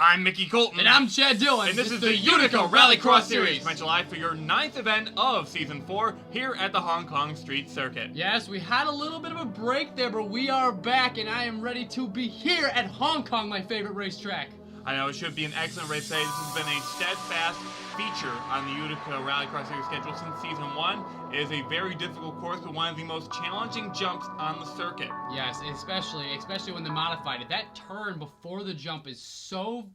I'm Mickey Colton. And I'm Chad Dillon. And this is the Utica Rallycross Series, coming to live for your 9th event of Season 4 here at the Hong Kong Street Circuit. Yes, we had a little bit of a break there, but we are back, and I am ready to be here at Hong Kong, my favorite racetrack. I know it should be an excellent race today. This has been a steadfast feature on the Utica Rallycross Series schedule since Season 1. It is a very difficult course, but one of the most challenging jumps on the circuit. Yes, especially when they modified it. That turn before the jump is so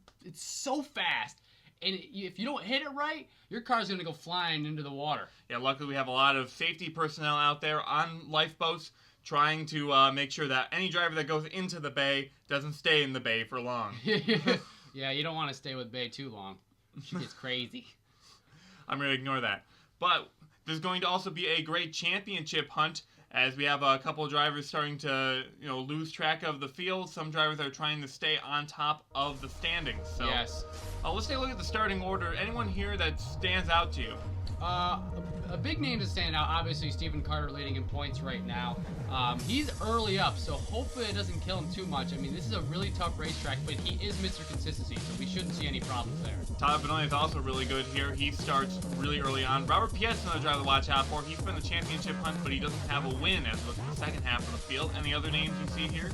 fast. And if you don't hit it right, your car's going to go flying into the water. Yeah, luckily we have a lot of safety personnel out there on lifeboats trying to make sure that any driver that goes into the bay doesn't stay in the bay for long. Yeah, you don't want to stay with Bay too long. She gets crazy. I'm going to ignore that. But there's going to also be a great championship hunt as we have a couple of drivers starting to, lose track of the field. Some drivers are trying to stay on top of the standings. So, yes. Let's take a look at the starting order. Anyone here that stands out to you? A big name to stand out, obviously Stephen Carter leading in points right now. He's early up, so hopefully it doesn't kill him too much. I mean, this is a really tough racetrack, but he is Mr. Consistency, so we shouldn't see any problems there. Tyler Benoit is also really good here. He starts really early on. Robert Piet's another driver to watch out for. He's been the championship hunt, but he doesn't have a win as of the second half of the field. Any other names you see here?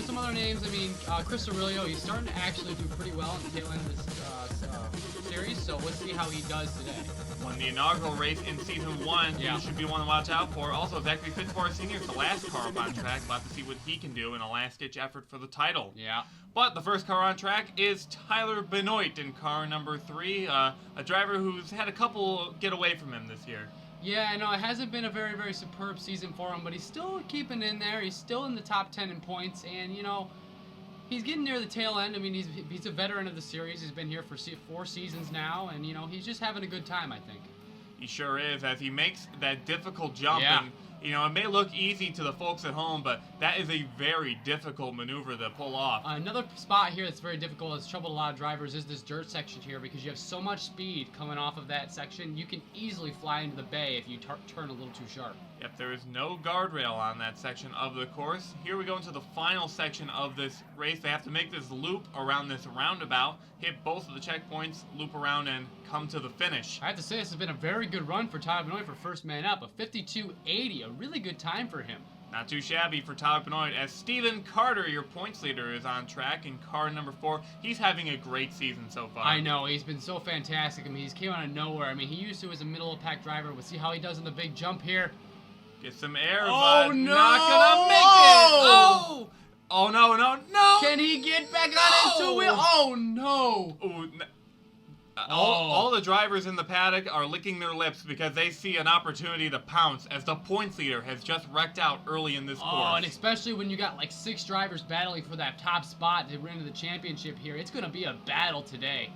Some other names. I mean, Chris Aurelio, he's starting to actually do pretty well in the tail end of this series, so let's see how he does today. Won the inaugural race in Season 1. Yeah. He should be one to watch out for. Also, Zachary Fitzpatrick Sr. is the last car up on track. We'll have to see what he can do in a last-ditch effort for the title. Yeah. But the first car on track is Tyler Benoit in car number 3, a driver who's had a couple get away from him this year. Yeah, I know, it hasn't been a very, very superb season for him, but he's still keeping in there. He's still in the top 10 in points, and, he's getting near the tail end. I mean, he's a veteran of the series. He's been here for 4 seasons now, and, he's just having a good time, I think. He sure is, as he makes that difficult jump. Yeah. And, it may look easy to the folks at home, but that is a very difficult maneuver to pull off. Another spot here that's very difficult, that's troubled a lot of drivers, is this dirt section here, because you have so much speed coming off of that section, you can easily fly into the bay if you turn a little too sharp. Yep, there is no guardrail on that section of the course. Here we go into the final section of this race. They have to make this loop around this roundabout, hit both of the checkpoints, loop around, and come to the finish. I have to say, this has been a very good run for Tyler Benoit for first man up. A 52.80, a really good time for him. Not too shabby for Tyler Benoit, as Stephen Carter, your points leader, is on track in car number 4. He's having a great season so far. I know, he's been so fantastic. I mean, he's came out of nowhere. I mean, he used to as a middle-of-pack driver. We'll see how he does in the big jump here. Get some air, oh, but no! not gonna make it! Oh, no! Can he get back on his 2 wheel? Oh, no! Ooh, all the drivers in the paddock are licking their lips because they see an opportunity to pounce as the points leader has just wrecked out early in this course. Oh, and especially when you got like 6 drivers battling for that top spot to win the championship here. It's going to be a battle today.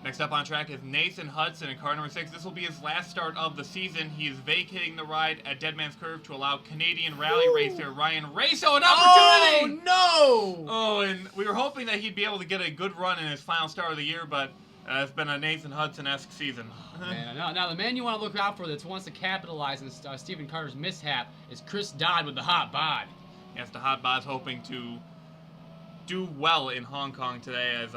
Next up on track is Nathan Hudson in car number 6. This will be his last start of the season. He is vacating the ride at Dead Man's Curve to allow Canadian rally racer Ryan Raso an opportunity! Oh, no! Oh, and we were hoping that he'd be able to get a good run in his final start of the year, but it's been a Nathan Hudson-esque season. Man, now the man you want to look out for that wants to capitalize on Stephen Carter's mishap is Chris Dodd with the hot bod. Yes, the hot bod's hoping to do well in Hong Kong today as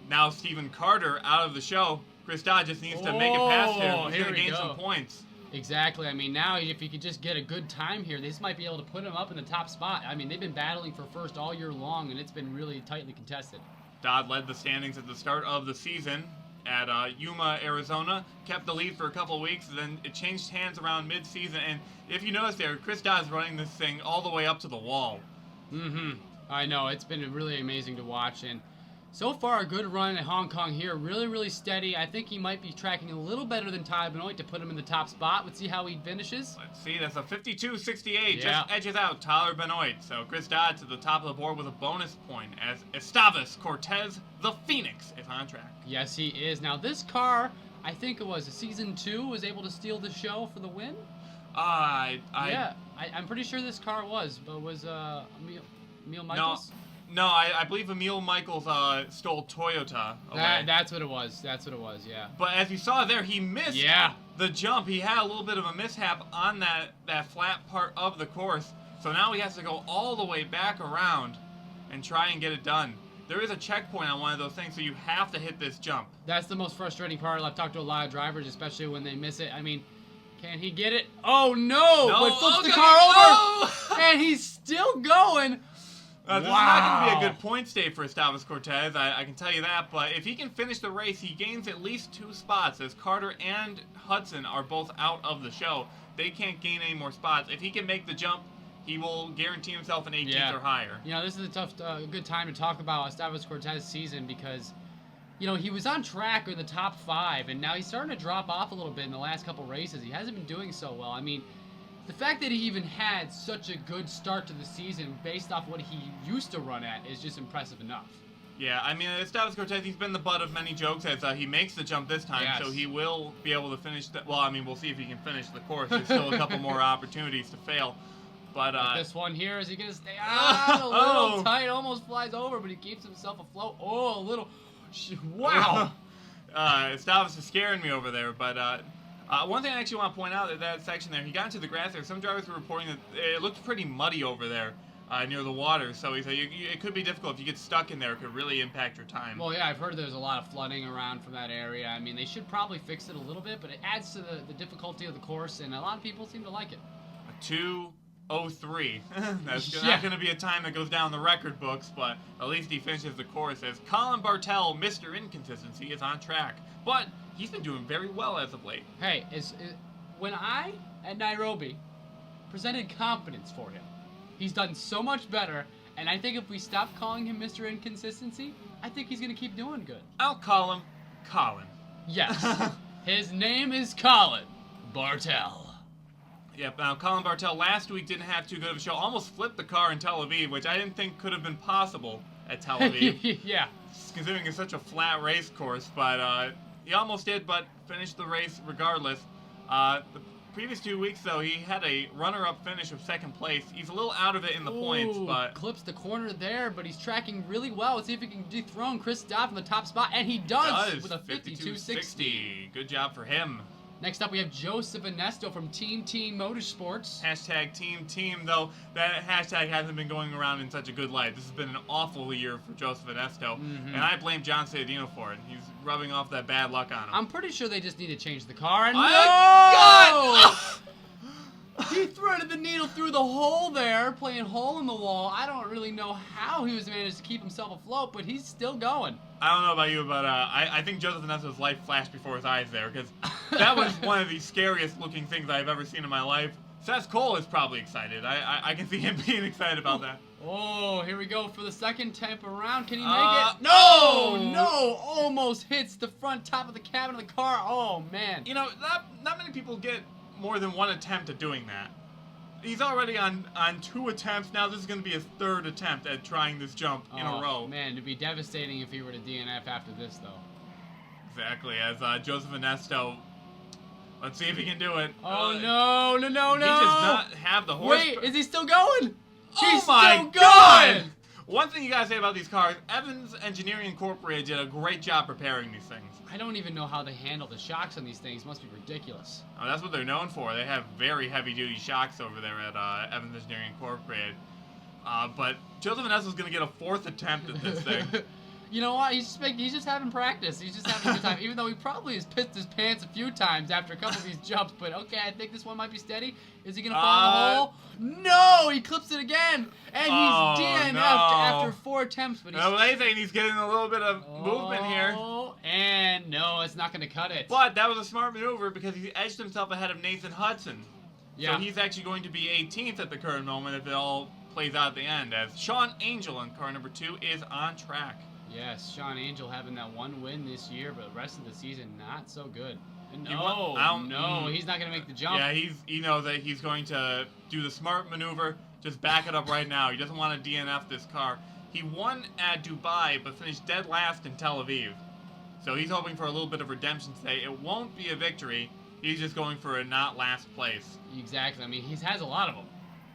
now Stephen Carter out of the show. Chris Dodd just needs to make it past him. He's going to gain some points. Exactly. I mean, now if he could just get a good time here, this might be able to put him up in the top spot. I mean, they've been battling for first all year long, and it's been really tightly contested. Dodd led the standings at the start of the season at Yuma, Arizona. Kept the lead for a couple of weeks, then it changed hands around mid-season. And if you notice there, Chris Dodd's running this thing all the way up to the wall. I know. It's been really amazing to watch. And so far, a good run in Hong Kong here. Really, really steady. I think he might be tracking a little better than Tyler Benoit to put him in the top spot. Let's see how he finishes. Let's see. That's a 52.68. Yeah. Just edges out Tyler Benoit. So Chris Dodd to the top of the board with a bonus point as Estavas Cortez, the Phoenix, is on track. Yes, he is. Now, this car, I think it was Season 2, was able to steal the show for the win. I'm pretty sure this car was Emil Michaels? No, I believe Emil Michaels stole Toyota away. That's what it was. Yeah. But as you saw there, he missed the jump. He had a little bit of a mishap on that flat part of the course. So now he has to go all the way back around and try and get it done. there is a checkpoint on one of those things, so you have to hit this jump. That's the most frustrating part. I've talked to a lot of drivers, especially when they miss it. I mean, can he get it? Oh, no! But flips the car over, and he's still going. This is not going to be a good point stay for Estavas Cortez, I can tell you that, but if he can finish the race, he gains at least 2 spots, as Carter and Hudson are both out of the show. They can't gain any more spots. If he can make the jump, he will guarantee himself an 18th or higher. You know, this is a good time to talk about Estavas Cortez's season because, you know, he was on track in the top 5, and now he's starting to drop off a little bit in the last couple races. He hasn't been doing so well. I mean, the fact that he even had such a good start to the season based off what he used to run at is just impressive enough. Yeah, I mean, Estavas Cortez, he's been the butt of many jokes as he makes the jump this time, so he will be able to finish well, I mean, we'll see if he can finish the course. There's still a couple more opportunities to fail. But this one here, is he going to stay on? A little tight, almost flies over, but he keeps himself afloat. Oh, a little... Wow! Estavas is scaring me over there, but... one thing I actually want to point out, that section there, he got into the grass there. Some drivers were reporting that it looked pretty muddy over there near the water. So he said it could be difficult if you get stuck in there. It could really impact your time. Well, yeah, I've heard there's a lot of flooding around from that area. I mean, they should probably fix it a little bit, but it adds to the difficulty of the course, and a lot of people seem to like it. 2:03. That's not going to be a time that goes down the record books, but at least he finishes the course as Colin Bartel, Mr. Inconsistency, is on track. But he's been doing very well as of late. Hey, when I, at Nairobi, presented confidence for him, he's done so much better, and I think if we stop calling him Mr. Inconsistency, I think he's going to keep doing good. I'll call him Colin. Yes. His name is Colin Bartel. Yep, now Colin Bartel last week didn't have too good of a show. Almost flipped the car in Tel Aviv, which I didn't think could have been possible at Tel Aviv. Yeah. Considering it's such a flat race course, but he almost did, but finished the race regardless. The previous 2 weeks, though, he had a runner-up finish of 2nd place. He's a little out of it in the points, but... clips the corner there, but he's tracking really well. Let's see if he can dethrone Chris Dodd from the top spot, and he does with a 52.60. Good job for him. Next up, we have Joseph Ernesto from Team Motorsports. Hashtag Team, though that hashtag hasn't been going around in such a good light. This has been an awful year for Joseph Ernesto, and I blame John Sayadino for it. He's rubbing off that bad luck on him. I'm pretty sure they just need to change the car. And God! He threaded the needle through the hole there, playing hole in the wall. I don't really know how he was managed to keep himself afloat, but he's still going. I don't know about you, but I think Joseph Ernesto's life flashed before his eyes there, because that was one of the scariest looking things I've ever seen in my life. Seth Cole is probably excited. I can see him being excited about that. Oh, here we go for the second temp around. Can he make it? No! Almost hits the front top of the cabin of the car. Oh, man. You know, not many people get more than one attempt at doing that. He's already on 2 attempts. Now this is going to be his 3rd attempt at trying this jump in a row. Man, it'd be devastating if he were to DNF after this, though. Exactly, as Joseph Ernesto. Let's see if he can do it. Oh, no. He does not have the horse. Wait, is he still going? He's still going! One thing you gotta say about these cars, Evans Engineering Incorporated did a great job preparing these things. I don't even know how they handle the shocks on these things. It must be ridiculous. Oh, that's what they're known for. They have very heavy-duty shocks over there at Evans Engineering Incorporated. But Joseph Ernesto's gonna get a 4th attempt at this thing. You know what? He's just having practice. He's just having a good time. Even though he probably has pissed his pants a few times after a couple of these jumps. But okay, I think this one might be steady. Is he gonna fall in the hole? No! He clips it again, and he's DNF'd after 4 attempts. But he's getting a little bit of movement here. And no, it's not gonna cut it. But that was a smart maneuver because he edged himself ahead of Nathan Hudson. Yeah. So he's actually going to be 18th at the current moment if it all plays out at the end. As Sean Angel in car number 2 is on track. Yes, Sean Angel having that 1 win this year, but the rest of the season not so good. He's not going to make the jump. Yeah, he knows that he's going to do the smart maneuver, just back it up right now. He doesn't want to DNF this car. He won at Dubai, but finished dead last in Tel Aviv. So he's hoping for a little bit of redemption today. It won't be a victory. He's just going for a not last place. Exactly. I mean, he has a lot of them.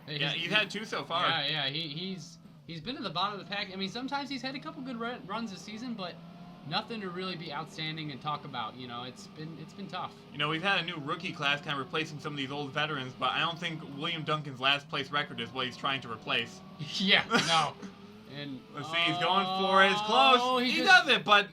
He's had 2 so far. Yeah, He's been at the bottom of the pack. I mean, sometimes he's had a couple good runs this season, but nothing to really be outstanding and talk about. You know, it's been tough. You know, we've had a new rookie class kind of replacing some of these old veterans, but I don't think William Duncan's last place record is what he's trying to replace. Yeah, no. And let's see, he's going for it. It's close. He does it, but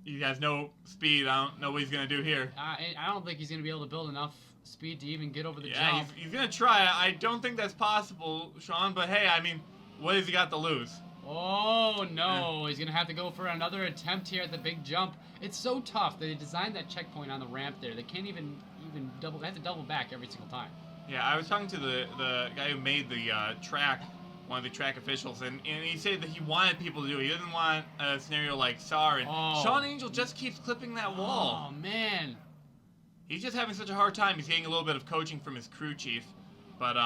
he has no speed. I don't know what he's going to do here. I don't think he's going to be able to build enough speed to even get over the jump. Yeah, he's going to try. I don't think that's possible, Sean, but hey, I mean, what has he got to lose? Oh, no. He's going to have to go for another attempt here at the big jump. It's so tough that they designed that checkpoint on the ramp there. They can't even double. They have to double back every single time. Yeah, I was talking to the guy who made the track, one of the track officials, and he said that he wanted people to do it. He doesn't want a scenario like SAR, and Sean Angel just keeps clipping that wall. Oh, man. He's just having such a hard time. He's getting a little bit of coaching from his crew chief, but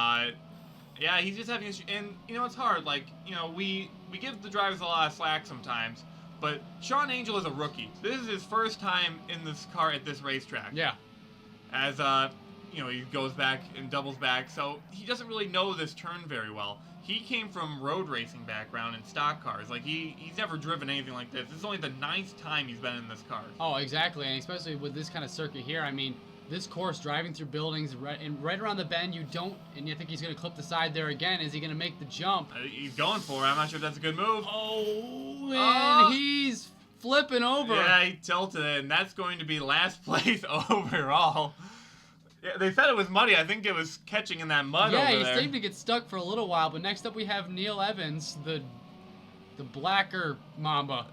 yeah, he's just having, and you know, it's hard. Like, you know, we give the drivers a lot of slack sometimes, but Sean Angel is a rookie. This is his first time in this car at this racetrack. Yeah. As you know, he goes back and doubles back, so he doesn't really know this turn very well. He came from road racing background in stock cars. Like, he's never driven anything like this. This is only the 9th time he's been in this car. Oh, exactly, and especially with this kind of circuit here. I mean, this course, driving through buildings, right around the bend, you think he's going to clip the side there again. Is he going to make the jump? He's going for it. I'm not sure if that's a good move. Oh, and he's flipping over. Yeah, he tilted it, and that's going to be last place overall. Yeah, they said it was muddy. I think it was catching in that mud over there. Yeah, he seemed to get stuck for a little while, but next up we have Neil Evans, the blacker Mamba.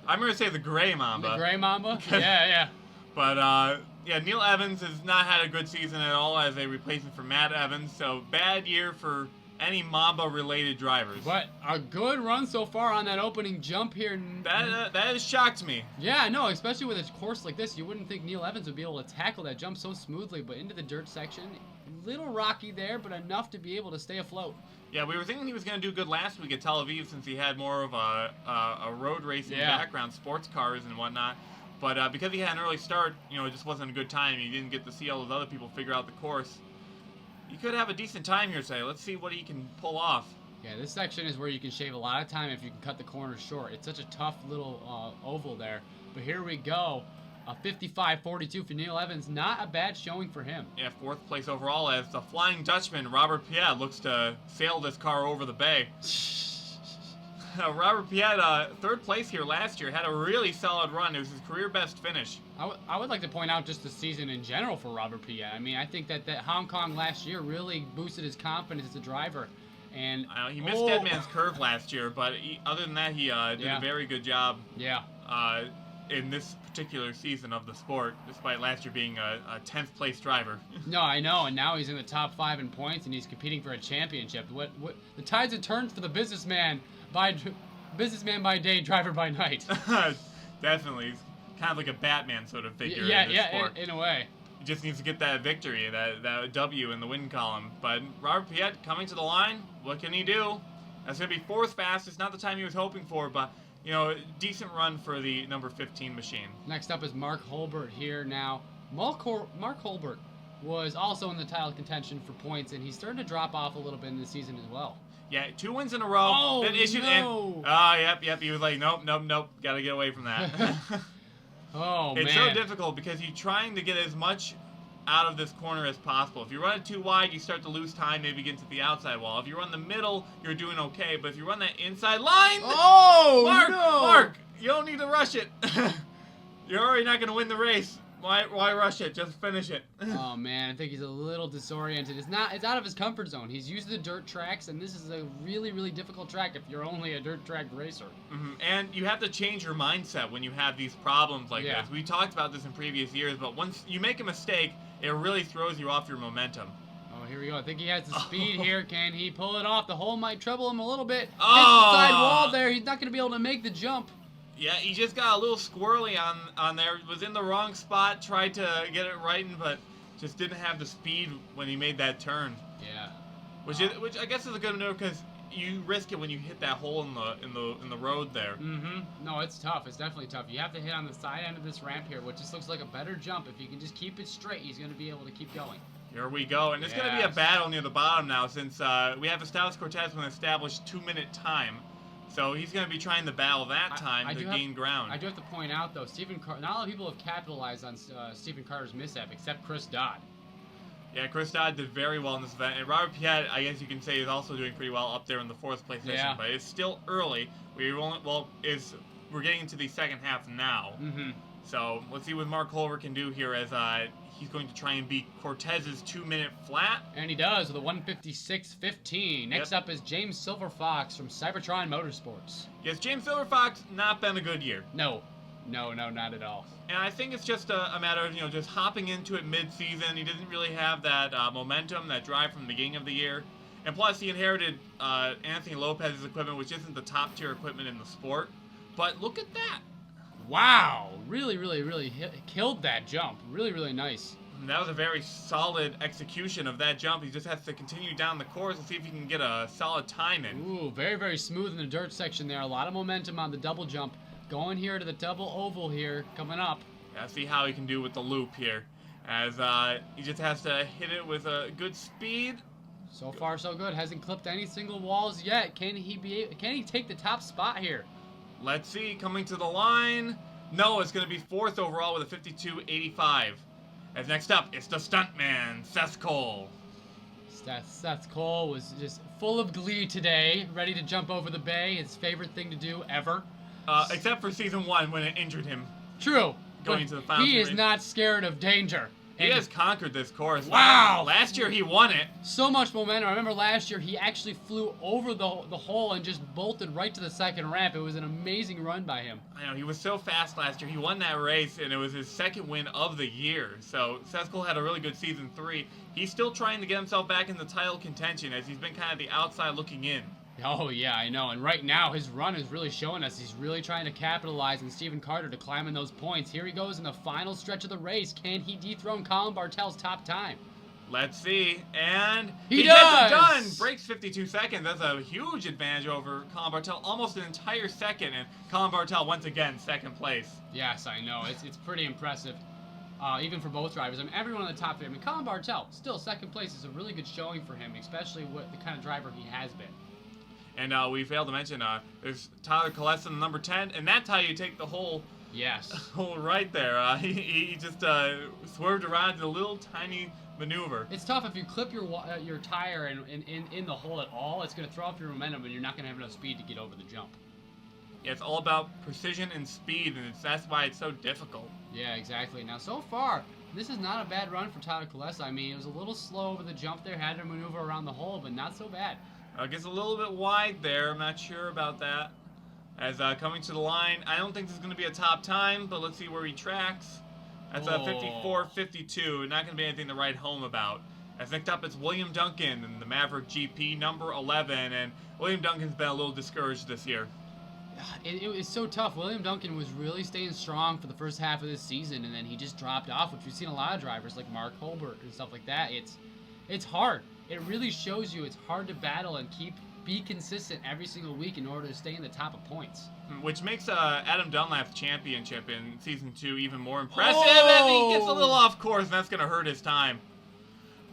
I'm going to say the gray Mamba. The gray Mamba? Yeah. But, yeah, Neil Evans has not had a good season at all as a replacement for Matt Evans, so bad year for any Mamba-related drivers. But a good run so far on that opening jump here. That has shocked me. Yeah, no, especially with a course like this, you wouldn't think Neil Evans would be able to tackle that jump so smoothly, but into the dirt section, a little rocky there, but enough to be able to stay afloat. Yeah, we were thinking he was going to do good last week at Tel Aviv since he had more of a road racing background, sports cars and whatnot. But because he had an early start, you know, it just wasn't a good time. He didn't get to see all those other people figure out the course. You could have a decent time here today. Let's see what he can pull off. Yeah, this section is where you can shave a lot of time if you can cut the corners short. It's such a tough little oval there. But here we go. A 55.42 for Neil Evans. Not a bad showing for him. Yeah, 4th place overall as the Flying Dutchman, Robert Piet, looks to sail this car over the bay. Robert Piet, 3rd place here last year, had a really solid run. It was his career best finish. I would like to point out just the season in general for Robert Piet. I mean, I think that Hong Kong last year really boosted his confidence as a driver. And he missed Dead Man's Curve last year, but other than that, he did a very good job. Yeah. In this particular season of the sport, despite last year being a 10th place driver. No, I know, and now he's in the top 5 in points, and he's competing for a championship. What the tides have turned for the businessman by day, driver by night. Definitely, he's kind of like a Batman sort of figure. In a way. He just needs to get that victory, that W in the win column. But Robert Piet coming to the line, what can he do? That's going to be 4th fastest, not the time he was hoping for, but you know, decent run for the number 15 machine. Next up is Mark Holbert here now. Mark Holbert was also in the title contention for points, and he's starting to drop off a little bit in this season as well. Yeah, 2 wins in a row. Oh, no. Yep. He was like, nope. Got to get away from that. Oh, man. It's so difficult because you're trying to get as much out of this corner as possible. If you run it too wide, you start to lose time, maybe get to the outside wall. If you run the middle, you're doing okay. But if you run that inside line... Oh, Mark, you don't need to rush it. You're already not going to win the race. Why rush it? Just finish it. Oh, man, I think he's a little disoriented. It's out of his comfort zone. He's used to the dirt tracks, and this is a really, really difficult track if you're only a dirt track racer. Mm-hmm. And you have to change your mindset when you have these problems like this. We talked about this in previous years, but once you make a mistake, it really throws you off your momentum. Oh, here we go. I think he has the speed here. Can he pull it off? The hole might trouble him a little bit. Hits the side wall there. He's not going to be able to make the jump. Yeah, he just got a little squirrely on there. Was in the wrong spot, tried to get it right, but just didn't have the speed when he made that turn. Yeah. Which I guess is a good move because you risk it when you hit that hole in the road there. Mm-hmm. No, it's tough. It's definitely tough. You have to hit on the side end of this ramp here, which just looks like a better jump. If you can just keep it straight, he's going to be able to keep going. Here we go, and it's going to be a battle near the bottom now since we have Estavas Cortez with an established 2-minute time. So he's going to be trying to battle that time to gain ground. I do have to point out, though, not a lot of people have capitalized on Stephen Carter's mishap, except Chris Dodd. Yeah, Chris Dodd did very well in this event, and Robert Piet, I guess you can say, is also doing pretty well up there in the 4th place position. Yeah. But it's still early. We're getting into the second half now. Mm-hmm. So let's see what Mark Holbert can do here as he's going to try and beat Cortez's 2-minute flat. And he does with a 1:56.15. Next up is James Silverfox from CYBERTRON Motorsports. Yes, James Silverfox, not been a good year. No, not at all. And I think it's just a matter of, just hopping into it mid-season. He didn't really have that momentum, that drive from the beginning of the year. And plus, he inherited Anthony Lopez's equipment, which isn't the top-tier equipment in the sport. But look at that. Wow, really killed that jump. Really nice. And that was a very solid execution of that jump. He just has to continue down the course and see if he can get a solid time in. Ooh, very smooth in the dirt section there. A lot of momentum on the double jump. Going here to the double oval here, coming up. Yeah, see how he can do with the loop here. As he just has to hit it with a good speed. So far, so good. Hasn't clipped any single walls yet. Can he take the top spot here? Let's see, coming to the line. No, it's going to be 4th overall with a 52.85. As next up, it's the stuntman, Seth Cole. Seth Cole was just full of glee today, ready to jump over the bay. His favorite thing to do ever. Except for season 1 when it injured him. True. Going to the final. He is not scared of danger. He has conquered this course. Wow! Last year he won it. So much momentum. I remember last year he actually flew over the hole and just bolted right to the second ramp. It was an amazing run by him. I know, he was so fast last year. He won that race, and it was his 2nd win of the year. So Seth Cole had a really good season 3. He's still trying to get himself back in the title contention as he's been kind of the outside looking in. Oh, yeah, I know. And right now, his run is really showing us he's really trying to capitalize on Stephen Carter to climb in those points. Here he goes in the final stretch of the race. Can he dethrone Colin Bartel's top time? Let's see. And he gets does! it done! Breaks 52 seconds. That's a huge advantage over Colin Bartel. Almost an entire second. And Colin Bartel, once again, 2nd place. Yes, I know. It's pretty impressive. Even for both drivers. I mean, everyone on the top 3. I mean, Colin Bartel, still 2nd place is a really good showing for him, especially with the kind of driver he has been. And we failed to mention, there's Tyler Colessa in number 10, and that's how you take the hole. Yes. Hole right there. He just swerved around in a little tiny maneuver. It's tough if you clip your tire in the hole at all. It's going to throw off your momentum, and you're not going to have enough speed to get over the jump. Yeah, it's all about precision and speed, and that's why it's so difficult. Yeah, exactly. Now, so far, this is not a bad run for Tyler Colessa. I mean, it was a little slow over the jump there, had to maneuver around the hole, but not so bad. Gets a little bit wide there. I'm not sure about that. As coming to the line, I don't think this is going to be a top time, but let's see where he tracks. That's a 54.52. Not going to be anything to write home about. As next up, it's William Duncan in the Maverick GP, number 11. And William Duncan's been a little discouraged this year. It was so tough. William Duncan was really staying strong for the first half of this season, and then he just dropped off, which we've seen a lot of drivers like Mark Holbert and stuff like that. It's hard. It really shows you it's hard to battle and be consistent every single week in order to stay in the top of points. Which makes Adam Dunlap's championship in Season 2 even more impressive. And he gets a little off course, and that's going to hurt his time.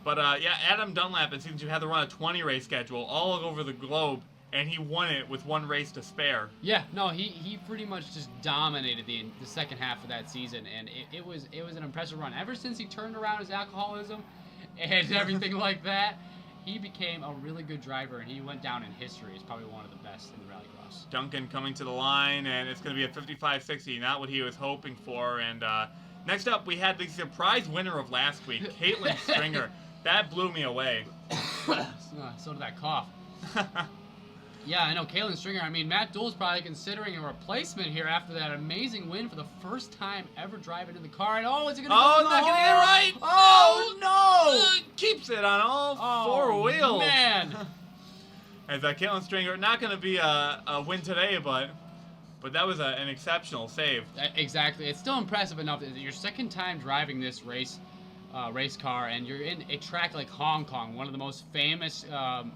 But yeah, Adam Dunlap in Season 2 had to run a 20 race schedule all over the globe, and he won it with 1 race to spare. Yeah, no, he pretty much just dominated the second half of that season, and it was an impressive run. Ever since he turned around his alcoholism and everything like that, he became a really good driver, and he went down in history as probably one of the best in Rallycross. Duncan coming to the line, and it's going to be a 55.60, not what he was hoping for. And next up, we had the surprise winner of last week, Kaytlyn Stringer. That blew me away. So did that cough. Yeah, I know, Kaytlyn Stringer. I mean, Matt Doole's probably considering a replacement here after that amazing win for the first time ever driving in the car. And is it going to go in the not going to hole? get right. Oh, no! Keeps it on all 4 wheels. Man. As Kaytlyn Stringer, not going to be a win today, but that was an exceptional save. Exactly. It's still impressive enough that your second time driving this race car, and you're in a track like Hong Kong, one of the most famous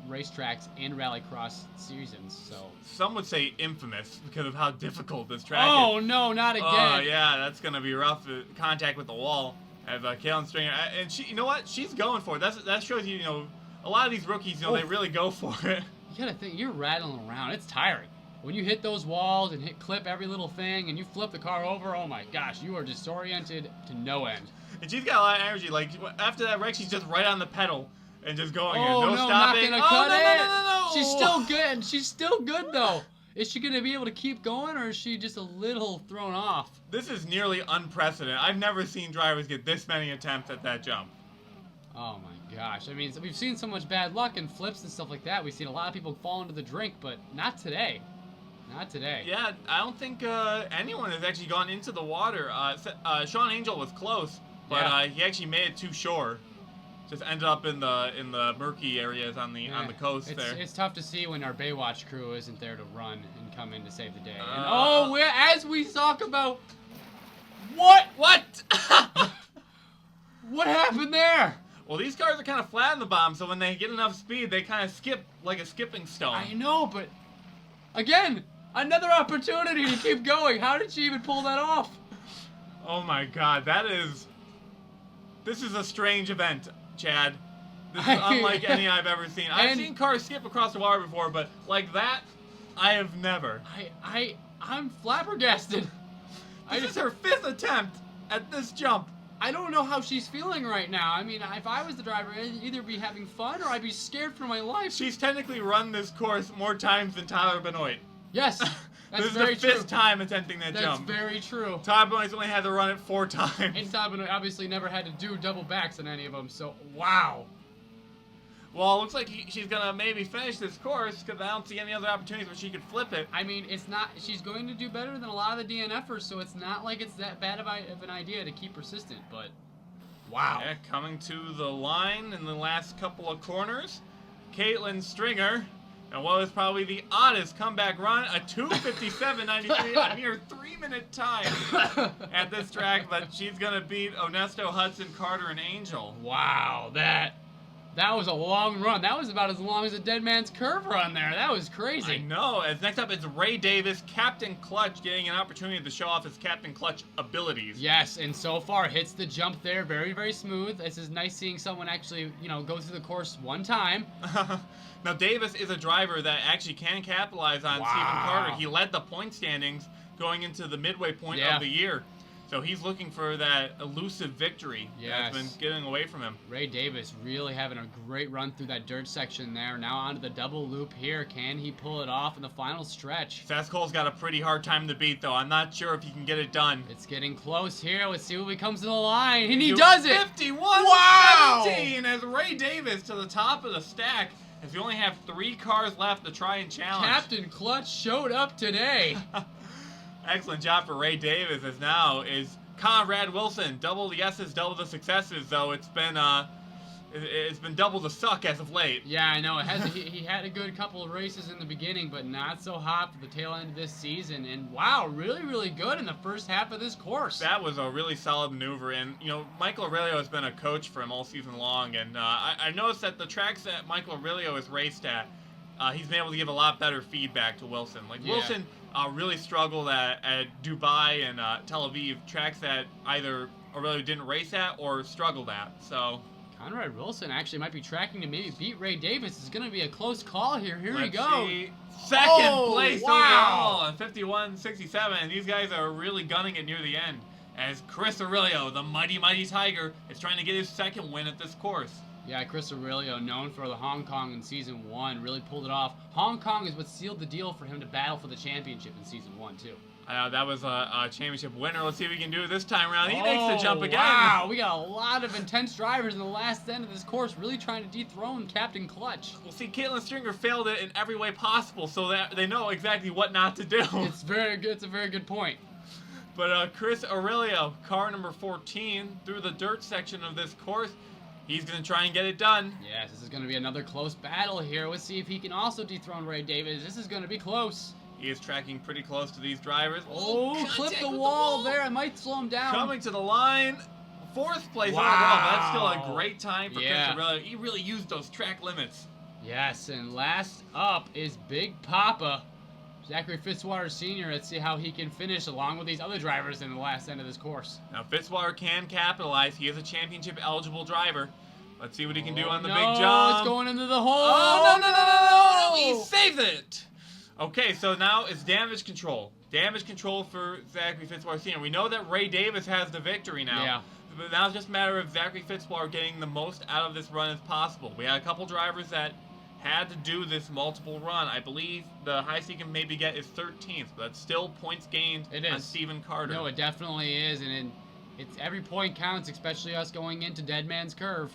racetracks in Rallycross seasons. So some would say infamous because of how difficult this track is. Oh no, not again! Oh yeah, that's gonna be rough. Contact with the wall. As Kaytlyn Stringer, and she, you know what? She's going for it. That shows you, a lot of these rookies, they really go for it. You gotta think, you're rattling around. It's tiring. when you hit those walls and clip every little thing and you flip the car over, oh my gosh, you are disoriented to no end. And she's got a lot of energy. Like, after that wreck, she's just right on the pedal and just going. Oh, no no, stopping. not gonna cut it. No. She's still good. She's still good, though. Is she going to be able to keep going, or is she just a little thrown off? This is nearly unprecedented. I've never seen drivers get this many attempts at that jump. Oh, my gosh. I mean, we've seen so much bad luck and flips and stuff like that. We've seen a lot of people fall into the drink, but not today. Not today. Yeah, I don't think anyone has actually gone into the water. Sean Angel was close, but he actually made it to shore. Just ended up in the murky areas on the coast there. It's tough to see when our Baywatch crew isn't there to run and come in to save the day. And, as we talk about what happened there? Well, these cars are kind of flat in the bottom, so when they get enough speed, they kind of skip like a skipping stone. I know, but again, another opportunity to keep going. How did she even pull that off? Oh my God, this is a strange event, Chad. This is unlike any I've ever seen. I've seen cars skip across the water before, but like that, I have never. I'm flabbergasted. This is her 5th attempt at this jump. I don't know how she's feeling right now. I mean, if I was the driver, I'd either be having fun or I'd be scared for my life. She's technically run this course more times than Tyler Benoit. Yes, that's this is very the 5th true. time attempting that jump. That's very true. Tyler Benoit's only had to run it 4 times. And Tyler Benoit obviously never had to do double backs on any of them, so wow. Well, it looks like she's going to maybe finish this course because I don't see any other opportunities where she could flip it. I mean, she's going to do better than a lot of the DNFers, so it's not like it's that bad of an idea to keep persistent, but wow. Yeah, coming to the line in the last couple of corners, Kaytlyn Stringer, and what was probably the oddest comeback run, a 2:57.93, a mere 3-minute time at this track, but she's going to beat Onesto, Hudson, Carter, and Angel. Wow, that was a long run. That was about as long as a Dead Man's Curve run there. That was crazy. I know. As next up, it's Ray Davis, Captain Clutch, getting an opportunity to show off his Captain Clutch abilities. Yes, and so far hits the jump there very, very smooth. This is nice seeing someone actually, go through the course one time. Now, Davis is a driver that actually can capitalize on Stephen Carter. He led the point standings going into the midway point of the year. So he's looking for that elusive victory that's been getting away from him. Ray Davis really having a great run through that dirt section there. Now onto the double loop here. Can he pull it off in the final stretch? Saskole's got a pretty hard time to beat, though. I'm not sure if he can get it done. It's getting close here. Let's see what comes to the line. And he does it! 51-17 as Ray Davis to the top of the stack. As we only have 3 cars left to try and challenge. Captain Clutch showed up today. Excellent job for Ray Davis, as now is Conrad Wilson. Double the yeses, double the successes, though it's been double the suck as of late. Yeah, I know. He had a good couple of races in the beginning, but not so hot for the tail end of this season. And wow, really, really good in the first half of this course. That was a really solid maneuver. And, Michael Aurelio has been a coach for him all season long. And I noticed that the tracks that Michael Aurelio has raced at, he's been able to give a lot better feedback to Wilson. Wilson really struggled at Dubai and Tel Aviv, tracks that either Aurelio didn't race at or struggled at. So Conrad Wilson actually might be tracking to maybe beat Ray Davis. It's going to be a close call here. Here we go. Second place overall on 51-67. And these guys are really gunning it near the end. As Chris Aurelio, the mighty, mighty Tiger, is trying to get his second win at this course. Yeah, Chris Aurelio, known for the Hong Kong in Season 1, really pulled it off. Hong Kong is what sealed the deal for him to battle for the championship in Season 1, too. That was a championship winner. Let's see if we can do it this time around. He makes the jump again. Wow, we got a lot of intense drivers in the last end of this course, really trying to dethrone Captain Clutch. Well, see, Kaytlyn Stringer failed it in every way possible, so that they know exactly what not to do. It's very good. It's a very good point. But Chris Aurelio, car number 14, through the dirt section of this course. He's going to try and get it done. Yes, this is going to be another close battle here. Let's see if he can also dethrone Ray Davis. This is going to be close. He is tracking pretty close to these drivers. Clip the wall there. I might slow him down. Coming to the line. 4th place overall. That's still a great time for Chris Aurelio. He really used those track limits. Yes, and last up is Big Papa, Zachary Fitzwater Sr. Let's see how he can finish along with these other drivers in the last end of this course. Now, Fitzwater can capitalize. He is a championship-eligible driver. Let's see what he can do on the big No, jump. it's going into the hole. Oh, no. He saves it. Okay, so now it's damage control. Damage control for Zachary Fitzwater Sr. We know that Ray Davis has the victory now. Yeah. But now it's just a matter of Zachary Fitzwater getting the most out of this run as possible. We had a couple drivers that had to do this multiple run. I believe the highest he can maybe get is 13th, but that's still points gained on Stephen Carter. No, it definitely is, and it's every point counts, especially us going into Dead Man's Curve.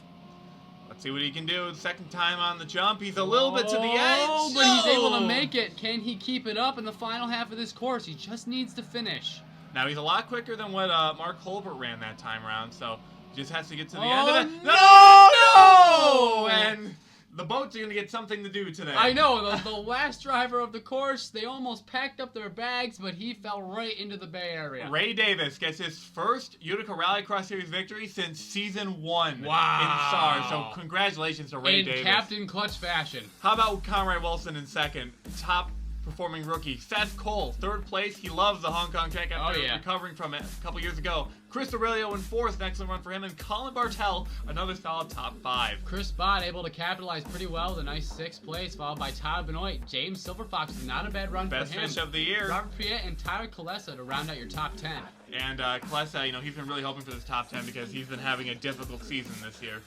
Let's see what he can do. Second time on the jump. He's a little bit to the edge. Oh, but he's able to make it. Can he keep it up in the final half of this course? He just needs to finish. Now, he's a lot quicker than what Mark Holbert ran that time around, so he just has to get to the end Oh, of it. no! And the boats are going to get something to do today. I know. The last driver of the course, they almost packed up their bags, but he fell right into the Bay Area. Ray Davis gets his first Utica Rallycross Series victory since Season 1 Wow. in SAR. So congratulations to Ray Davis. In Captain Clutch fashion. How about Conrad Wilson in second? Top performing rookie. Seth Cole, third place. He loves the Hong Kong track after recovering from it a couple years ago. Chris Aurelio in fourth, an excellent run for him. And Colin Bartel, another solid top 5. Chris Dodd able to capitalize pretty well with a nice 6th place, followed by Todd Benoit. James Silverfox, not a bad run Best for him. finish of the year. Robert Piet and Tyler Kalesa to round out your top 10. And Kalesa, he's been really hoping for this top 10 because he's been having a difficult season this year.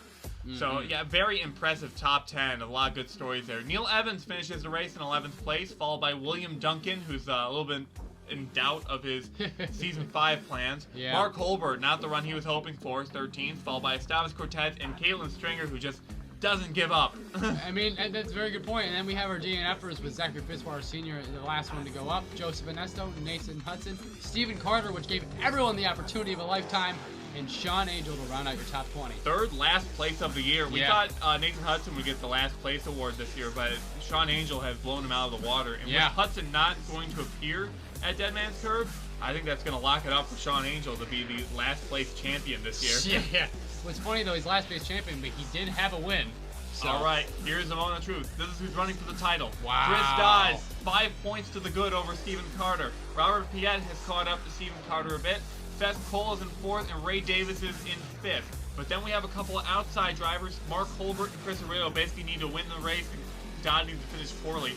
So, yeah, very impressive top 10. A lot of good stories there. Neil Evans finishes the race in 11th place, followed by William Duncan, who's a little bit in doubt of his Season 5 plans. Yeah. Mark Holbert, not the run he was hoping for, is 13th, followed by Estavas Cortez and Kaytlyn Stringer, who just doesn't give up. I mean, that's a very good point. And then we have our DNFers with Zachary Fitzwater Sr., the last one to go up, Joseph Ernesto, Nathan Hudson, Stephen Carter, which gave everyone the opportunity of a lifetime, and Sean Angel to round out your top 20. Third last place of the year. We thought Nathan Hudson would get the last place award this year, but Sean Angel has blown him out of the water. And with Hudson not going to appear at Dead Man's Curve, I think that's going to lock it up for Sean Angel to be the last place champion this year. Yeah. What's funny though, he's last place champion, but he did have a win. So. All right, here's the moment of truth. This is who's running for the title. Wow. Chris Dodd, 5 points to the good over Stephen Carter. Robert Piet has caught up to Stephen Carter a bit. Seth Cole is in 4th, and Ray Davis is in 5th. But then we have a couple of outside drivers. Mark Holbert and Chris Aurelio basically need to win the race, and Dodd needs to finish poorly.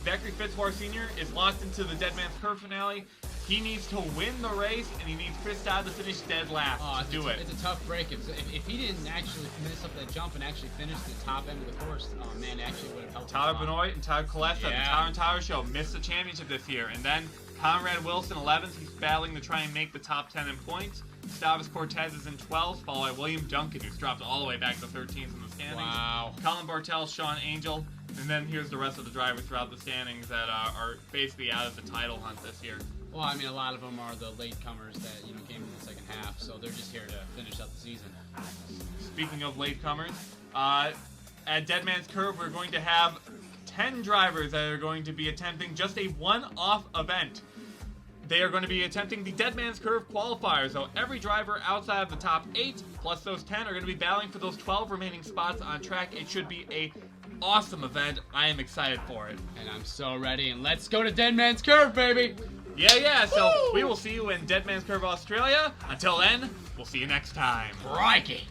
Zachary Fitzwater Sr. is locked into the Dead Man's Curve finale. He needs to win the race, and he needs Chris Dodd to finish dead last to do it. It's a tough break. If he didn't actually miss up that jump and actually finish the top end of the course, oh man, it actually would have helped. Tyler Benoit and Todd Kalesa, the Tyler and Tyler Show, missed the championship this year. And then Conrad Wilson, 11th. He's battling to try and make the top 10 in points. Estavas Cortez is in 12th, followed by William Duncan, who's dropped all the way back to 13th in the standings. Wow. Colin Bartel, Sean Angel, and then here's the rest of the drivers throughout the standings that are basically out of the title hunt this year. Well, I mean, a lot of them are the latecomers that came in the second half, so they're just here to finish out the season. Speaking of latecomers, at Dead Man's Curve, we're going to have 10 drivers that are going to be attempting just a one-off event. They are going to be attempting the Dead Man's Curve qualifier, so every driver outside of the top 8, plus those 10, are going to be battling for those 12 remaining spots on track. It should be a awesome event. I am excited for it. And I'm so ready, and let's go to Dead Man's Curve, baby! Yeah, so we will see you in Dead Man's Curve, Australia. Until then, we'll see you next time. Crikey!